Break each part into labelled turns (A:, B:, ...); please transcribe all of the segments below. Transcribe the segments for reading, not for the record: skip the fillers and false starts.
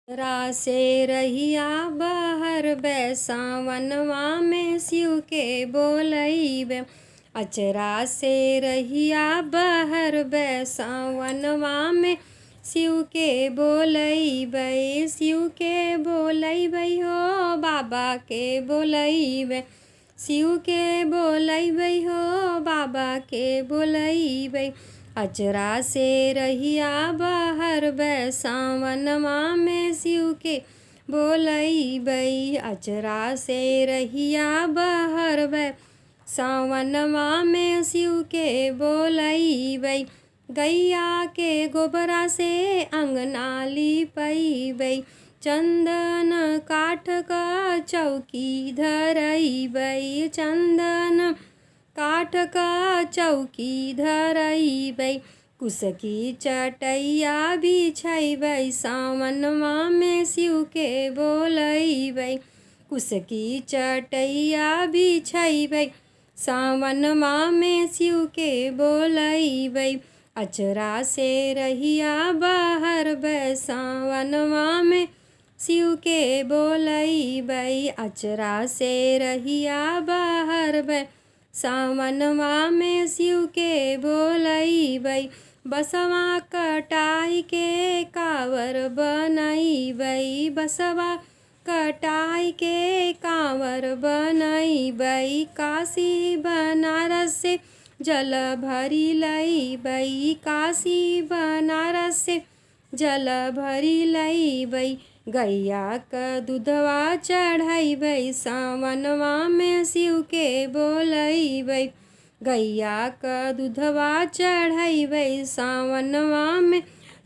A: अचरा से रहिया बहर बैसावनवा में शिव के बोलैबे। अचरा से रहिया बहर बैसावनवा में शिव के बोलैबे। शिव के बोलैबे हो बाबा के बोलैबे। शिव के बोलैबे हो बाबा के बोलैबे। अचरा से रहिया बहर बैसावनवा में शिव के बोलैबे। अचरा से रहिया बहर बैसावनवा में शिव के बोलैबे। गैया के गोबरा से अंगना लिपैबे। चंदन काठ का चौकी धरैबे। चंदन काठ का चौकी धरैबे। कुसकी चटैया बिछैबे सावनवा में शिव के बोलैबे। कुसकी चटैया बिछैबे सावनवा में शिव के बोलैबे। अचरा से रहिया बहर बैसावनवा में शिव के बोलैबे। अचरा से रहिया बहर बैसावनवा में शिव के बोलैबे। बसवा कटाई के कांवर बनैबे। बसवा कटाई के कांवर बनैबे। काशी बनारस से जल भरी लैबे। काशी बनारस से जल भरी लैबे। गैया का दूधवा चढ़ैबे सावनवा में शिव के बोलैबे। गैया का दूधवा चढ़ैबे सावनवा में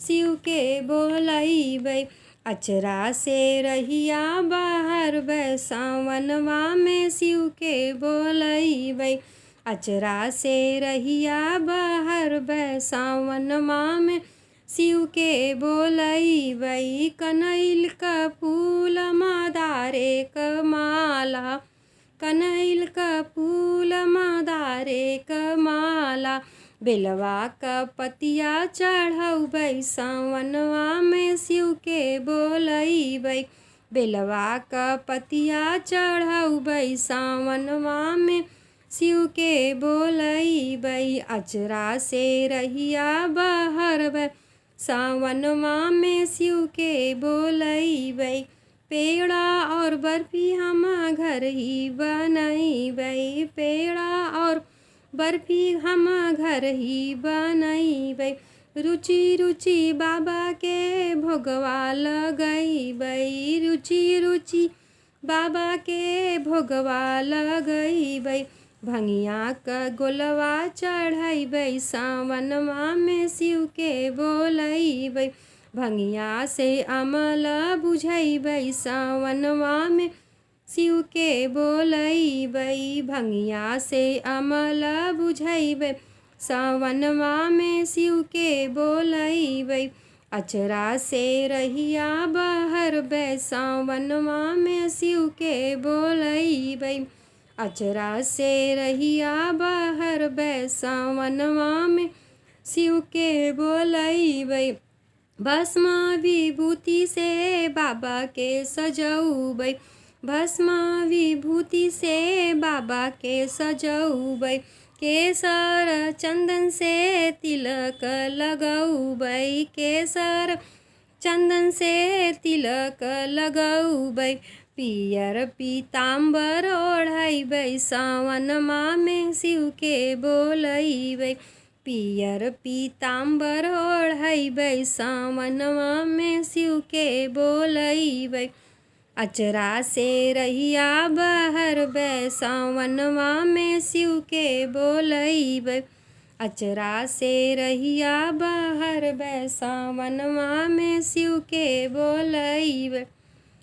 A: शिव के बोलैबे। अचरा से रहिया बहर बैसावनवा में शिव के बोलैबे। अचरा से रहिया बहर बैसावनवा में शिव के बोलैबे। कनैल का फूल मदारे क माला। कनैल का फूल मदारे क माला। बेलवा का पतिया चढ़ौबे सावनवा में शिव के बोलैबे। बेलवा का पतिया चढ़ौबे सावनवा में शिव के बोलैबे। अचरा से रहिया बहर बैसावनवा में शिव के बोलैबे। पेड़ा और बर्फी हम घर ही बनैबे। पेड़ा और बर्फी हम घर ही बनैबे। रुचि रुचि बाबा के भोगवा लगैबे। रुचि रुचि बाबा के भोगवा लगैबे। भंगिया का गोलवा चढ़ैबे सावनवा में शिव के बोलैबे। भंगिया से अमल बुझैबे सावनवा में शिव के बोलैबे। भंगिया से अमल बुझैबे सावनवा में शिव के बोलैबे। अचरा से रहिया बहर बैसावनवा में शिव के बोलैबे। अचरा से रहिया बहर बैसावनवा में शिव के बोलैबे। भस्म विभूति से बाबा के सजौबे। भस्म विभूति से बाबा के सजौबे। केसर चंदन से तिलक लगौबे। केसर चंदन से तिलक लगौबे। पियर पीताम्बर ओढ़ैबे सावनवा में शिव के बोलैबे। पियर पीताम्बर ओढ़ैबे सावनवा में शिव के बोलैबे। अचरा से रहिया बहर बैसावनवा में शिव के बोलैबे। अचरा से रहिया बहर बैसावनवा में शिव के बोलैबे।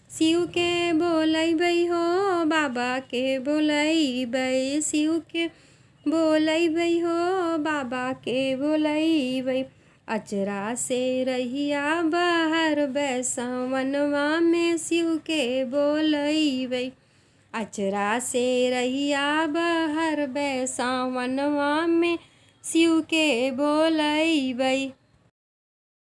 A: शिव के बोलैबे हो बाबा के बोलैबे। शिव के बोलैबे हो बाबा के बोलैबे। अचरा से रहिया बहर बैसावनवा में शिव के बोलैबे। अचरा से रहिया बहर बैसावनवा में शिव के बोलैबे।